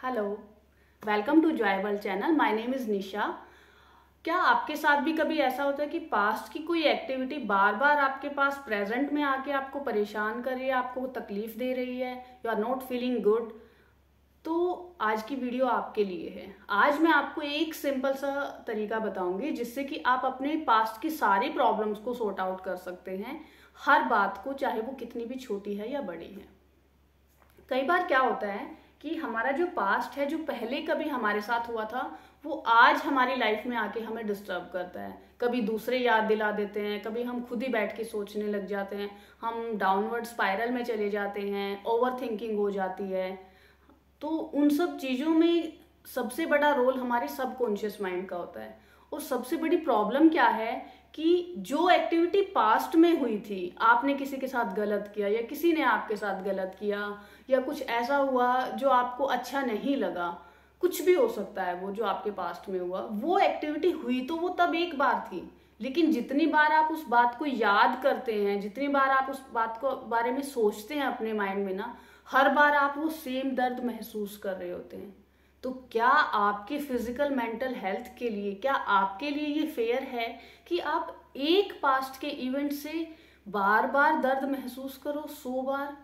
Hello, welcome to Joyable channel. My name is Nisha. क्या आपके साथ भी कभी ऐसा होता है कि पास्ट की कोई एक्टिविटी बार बार आपके पास प्रेजेंट में आके आपको परेशान कर रही है, आपको तकलीफ दे रही है, you are not feeling good? तो आज की वीडियो आपके लिए है। आज मैं आपको एक सिंपल सा तरीका बताऊंगी जिससे कि आप अपने पास्ट की सारी प्रॉब्लम्स को सॉर्ट आउट कर सकते हैं, हर बात को, चाहे वो कितनी भी छोटी है या बड़ी है। कई बार क्या होता है कि हमारा जो पास्ट है, जो पहले कभी हमारे साथ हुआ था, वो आज हमारी लाइफ में आके हमें डिस्टर्ब करता है। कभी दूसरे याद दिला देते हैं, कभी हम खुद ही बैठ के सोचने लग जाते हैं, हम डाउनवर्ड स्पाइरल में चले जाते हैं, ओवर थिंकिंग हो जाती है। तो उन सब चीज़ों में सबसे बड़ा रोल हमारे सबकॉन्शियस माइंड का होता है। और सबसे बड़ी प्रॉब्लम क्या है कि जो एक्टिविटी पास्ट में हुई थी, आपने किसी के साथ गलत किया या किसी ने आपके साथ गलत किया या कुछ ऐसा हुआ जो आपको अच्छा नहीं लगा, कुछ भी हो सकता है वो जो आपके पास्ट में हुआ, वो एक्टिविटी हुई तो वो तब एक बार थी। लेकिन जितनी बार आप उस बात को याद करते हैं, जितनी बार आप उस बात को बारे में सोचते हैं अपने माइंड में ना, हर बार आप वो सेम दर्द महसूस कर रहे होते हैं। तो क्या आपके फिजिकल मेंटल हेल्थ के लिए, क्या आपके लिए ये फेयर है कि आप एक पास्ट के इवेंट से बार बार दर्द महसूस करो? 100 बार,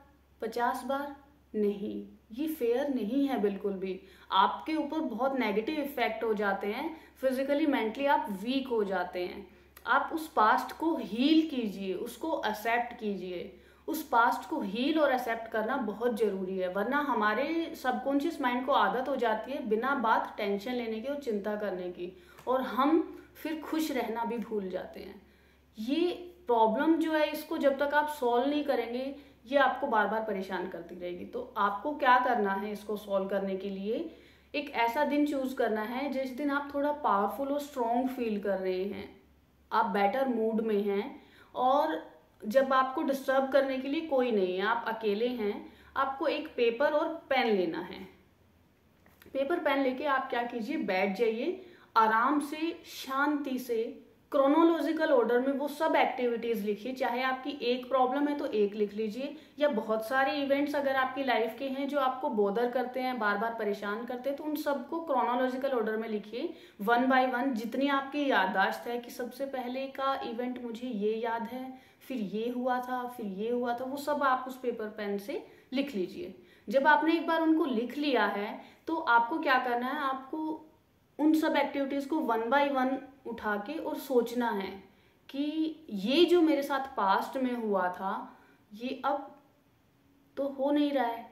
50 बार? नहीं, ये फेयर नहीं है बिल्कुल भी। आपके ऊपर बहुत नेगेटिव इफेक्ट हो जाते हैं, फिजिकली मेंटली आप वीक हो जाते हैं। आप उस पास्ट को हील कीजिए, उसको एक्सेप्ट कीजिए। उस पास्ट को हील और एक्सेप्ट करना बहुत जरूरी है, वरना हमारे सबकॉन्शियस माइंड को आदत हो जाती है बिना बात टेंशन लेने की और चिंता करने की, और हम फिर खुश रहना भी भूल जाते हैं। ये प्रॉब्लम जो है, इसको जब तक आप सॉल्व नहीं करेंगे, ये आपको बार बार परेशान करती रहेगी। तो आपको क्या करना है इसको सॉल्व करने के लिए? एक ऐसा दिन चूज करना है जिस दिन आप थोड़ा पावरफुल और स्ट्रॉन्ग फील कर रहे हैं, आप बेटर मूड में हैं, और जब आपको डिस्टर्ब करने के लिए कोई नहीं है, आप अकेले हैं। आपको एक पेपर और पेन लेना है। पेपर पेन लेके आप क्या कीजिए, बैठ जाइए आराम से, शांति से, क्रोनोलॉजिकल ऑर्डर में वो सब एक्टिविटीज लिखिए। चाहे आपकी एक प्रॉब्लम है तो एक लिख लीजिए, या बहुत सारे इवेंट्स अगर आपकी लाइफ के हैं जो आपको बोदर करते हैं, बार बार परेशान करते हैं, तो उन सबको क्रोनोलॉजिकल ऑर्डर में लिखिए, वन बाय वन। जितनी आपकी याददाश्त है कि सबसे पहले का इवेंट मुझे ये याद है, फिर ये हुआ था, फिर ये हुआ था, वो सब आप उस पेपर पेन से लिख लीजिए। जब आपने एक बार उनको लिख लिया है तो आपको क्या करना है, आपको उन सब एक्टिविटीज को वन बाय वन उठा के और सोचना है कि ये जो मेरे साथ पास्ट में हुआ था, ये अब तो हो नहीं रहा है।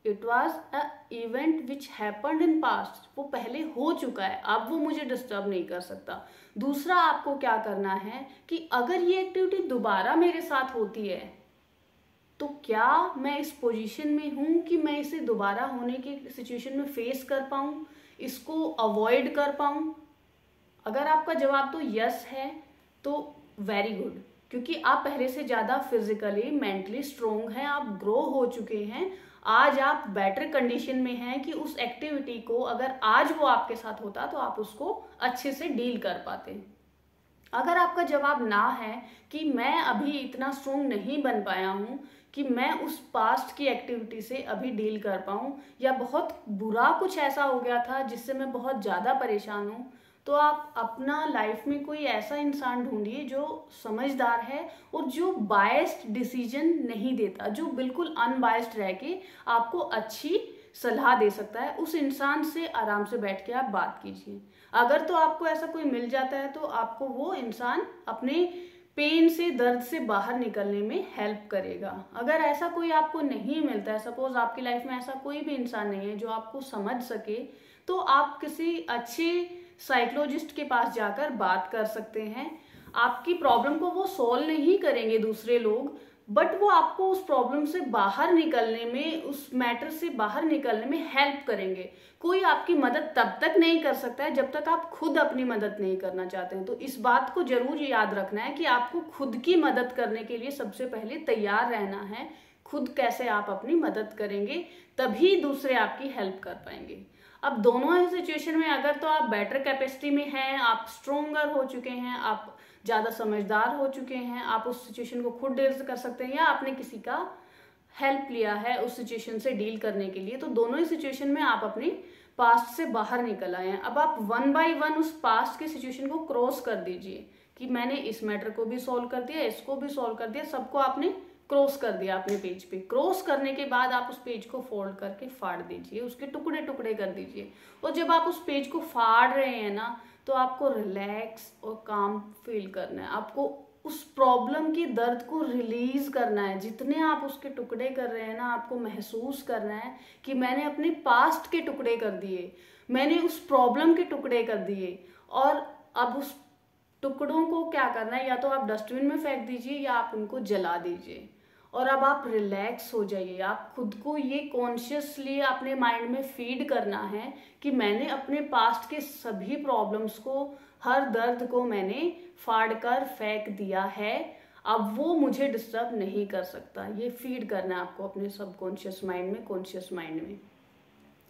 It was a event which happened in past, वो पहले हो चुका है, अब वो मुझे डिस्टर्ब नहीं कर सकता। दूसरा आपको क्या करना है कि अगर ये एक्टिविटी दोबारा मेरे साथ होती है तो क्या मैं इस पोजीशन में हूं कि मैं इसे दोबारा होने की सिचुएशन में फेस कर पाऊं, इसको अवॉइड कर पाऊं? अगर आपका जवाब तो यस है तो वेरी गुड, क्योंकि आप पहले से ज़्यादा फिजिकली मेंटली स्ट्रोंग हैं, आप ग्रो हो चुके हैं। आज आप बेटर कंडीशन में हैं कि उस एक्टिविटी को अगर आज वो आपके साथ होता तो आप उसको अच्छे से डील कर पाते। अगर आपका जवाब ना है कि मैं अभी इतना स्ट्रोंग नहीं बन पाया हूँ कि मैं उस पास्ट की एक्टिविटी से अभी डील कर पाऊँ, या बहुत बुरा कुछ ऐसा हो गया था जिससे मैं बहुत ज़्यादा परेशान हूँ, तो आप अपना लाइफ में कोई ऐसा इंसान ढूंढिए जो समझदार है और जो बायस्ड डिसीजन नहीं देता, जो बिल्कुल अनबायस्ड रह के आपको अच्छी सलाह दे सकता है। उस इंसान से आराम से बैठ के आप बात कीजिए। अगर तो आपको ऐसा कोई मिल जाता है तो आपको वो इंसान अपने पेन से, दर्द से बाहर निकलने में हेल्प करेगा। अगर ऐसा कोई आपको नहीं मिलता है, सपोज आपकी लाइफ में ऐसा कोई भी इंसान नहीं है जो आपको समझ सके, तो आप किसी अच्छे साइकोलॉजिस्ट के पास जाकर बात कर सकते हैं। आपकी प्रॉब्लम को वो सॉल्व नहीं करेंगे दूसरे लोग, बट वो आपको उस प्रॉब्लम से बाहर निकलने में, उस मैटर से बाहर निकलने में हेल्प करेंगे। कोई आपकी मदद तब तक नहीं कर सकता है जब तक आप खुद अपनी मदद नहीं करना चाहते हैं। तो इस बात को जरूर याद रखना है कि आपको खुद की मदद करने के लिए सबसे पहले तैयार रहना है। खुद कैसे आप अपनी मदद करेंगे, तभी दूसरे आपकी हेल्प कर पाएंगे। अब दोनों ही सिचुएशन में अगर तो आप बेटर कैपेसिटी में हैं, आप स्ट्रोंगर हो चुके हैं, आप ज़्यादा समझदार हो चुके हैं, आप उस सिचुएशन को खुद डील कर सकते हैं, या आपने किसी का हेल्प लिया है उस सिचुएशन से डील करने के लिए, तो दोनों ही सिचुएशन में आप अपने पास्ट से बाहर निकल आए हैं। अब आप वन बाय वन उस पास्ट के सिचुएशन को क्रॉस कर दीजिए कि मैंने इस मैटर को भी सॉल्व कर दिया, इसको भी सॉल्व कर दिया, सबको आपने क्रॉस कर दिया अपने पेज पे। क्रॉस करने के बाद आप उस पेज को फोल्ड करके फाड़ दीजिए, उसके टुकड़े टुकड़े कर दीजिए। और जब आप उस पेज को फाड़ रहे हैं ना, तो आपको रिलैक्स और काम फील करना है। आपको उस प्रॉब्लम की दर्द को रिलीज करना है। जितने आप उसके टुकड़े कर रहे हैं ना, आपको महसूस करना है कि मैंने अपने पास्ट के टुकड़े कर दिए, मैंने उस प्रॉब्लम के टुकड़े कर दिए। और अब उस टुकड़ों को क्या करना है, या तो आप डस्टबिन में फेंक दीजिए या आप उनको जला दीजिए। और अब आप रिलैक्स हो जाइए। आप खुद को ये कॉन्शियसली अपने माइंड में फीड करना है कि मैंने अपने पास्ट के सभी प्रॉब्लम्स को, हर दर्द को मैंने फाड़ कर फेंक दिया है। अब वो मुझे डिस्टर्ब नहीं कर सकता। ये फीड करना है आपको अपने सबकॉन्शियस माइंड में, कॉन्शियस माइंड में।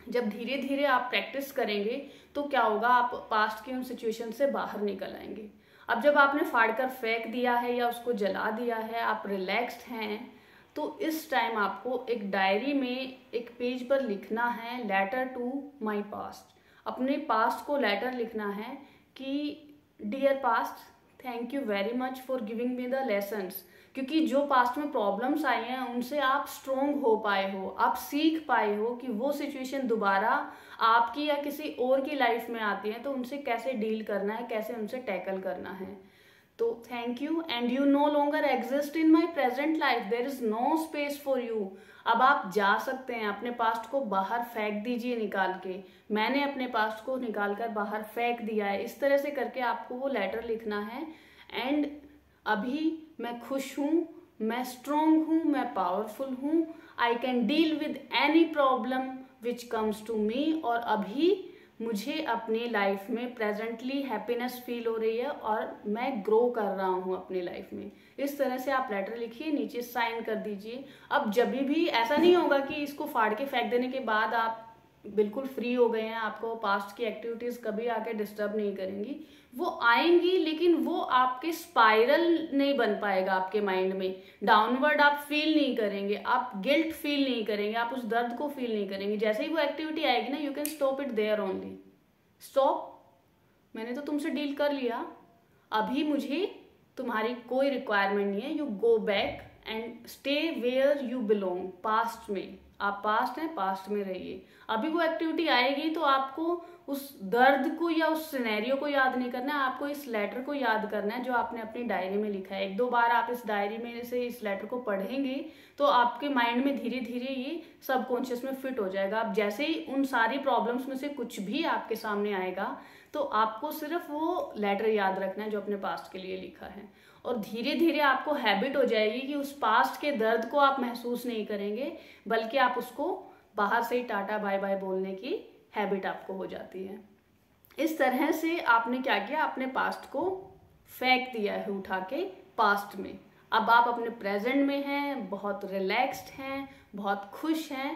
जब धीरे धीरे आप प्रैक्टिस करेंगे तो क्या होगा, आप पास्ट की उन सिचुएशन से बाहर निकल आएंगे। अब जब आपने फाड़ कर फेंक दिया है या उसको जला दिया है, आप रिलैक्स्ड हैं, तो इस टाइम आपको एक डायरी में एक पेज पर लिखना है, लेटर टू माय पास्ट। अपने पास्ट को लेटर लिखना है कि dear past, thank you very much for giving me the lessons. क्योंकि जो पास्ट में प्रॉब्लम्स आई हैं उनसे आप स्ट्रोंग हो पाए हो, आप सीख पाए हो कि वो सिचुएशन दोबारा आपकी या किसी और की लाइफ में आती है तो उनसे कैसे डील करना है, कैसे उनसे टैकल करना है। तो thank you, and you no longer exist in my present life, there is no space for you. अब आप जा सकते हैं, अपने पास्ट को बाहर फेंक दीजिए निकाल के। मैंने अपने पास्ट को निकाल कर बाहर फेंक दिया है। इस तरह से करके आपको वो लेटर लिखना है। एंड अभी मैं खुश हूँ, मैं स्ट्रोंग हूँ, मैं पावरफुल हूँ, I can deal with any problem which comes to me. और अभी मुझे अपनी लाइफ में प्रेजेंटली हैप्पीनेस फील हो रही है और मैं ग्रो कर रहा हूँ अपनी लाइफ में। इस तरह से आप लेटर लिखिए, नीचे साइन कर दीजिए। अब जब भी ऐसा नहीं होगा कि इसको फाड़ के फेंक देने के बाद आप बिल्कुल फ्री हो गए हैं, आपको पास्ट की एक्टिविटीज कभी आके डिस्टर्ब नहीं करेंगी। वो आएंगी लेकिन वो आपके स्पाइरल नहीं बन पाएगा आपके माइंड में, डाउनवर्ड आप फील नहीं करेंगे, आप गिल्ट फील नहीं करेंगे, आप उस दर्द को फील नहीं करेंगे। जैसे ही वो एक्टिविटी आएगी ना, you can stop it there only. Stop, मैंने तो तुमसे डील कर लिया, अभी मुझे तुम्हारी कोई रिक्वायरमेंट नहीं है। You go back and stay where you belong, past में। आप पास्ट हैं, पास्ट में रहिए। अभी वो एक्टिविटी आएगी तो आपको उस दर्द को या उस सिनेरियो को याद नहीं करना है, आपको इस लेटर को याद करना है जो आपने अपनी डायरी में लिखा है। एक दो बार आप इस डायरी में से इस लेटर को पढ़ेंगे तो आपके माइंड में धीरे धीरे ये सबकॉन्शियस में फिट हो जाएगा। अब जैसे ही उन सारी प्रॉब्लम्स में से कुछ भी आपके सामने आएगा तो आपको सिर्फ वो लेटर याद रखना है जो अपने पास्ट के लिए लिखा है। और धीरे धीरे आपको हैबिट हो जाएगी कि उस पास्ट के दर्द को आप महसूस नहीं करेंगे, बल्कि आप उसको बाहर से ही टाटा बाय बाय बोलने की हैबिट आपको हो जाती है। इस तरह से आपने क्या किया, अपने पास्ट को फेंक दिया है उठा के पास्ट में। अब आप अपने प्रेजेंट में हैं, बहुत रिलैक्स्ड हैं, बहुत खुश हैं।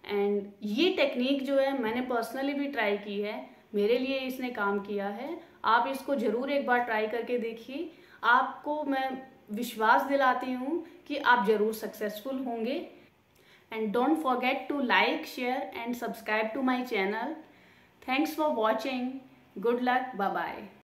एंड ये टेक्निक जो है मैंने पर्सनली भी ट्राई की है, मेरे लिए इसने काम किया है। आप इसको जरूर एक बार ट्राई करके देखिए। आपको मैं विश्वास दिलाती हूँ कि आप जरूर सक्सेसफुल होंगे। And don't forget to like, share and subscribe to my channel. Thanks for watching. Good luck, bye bye.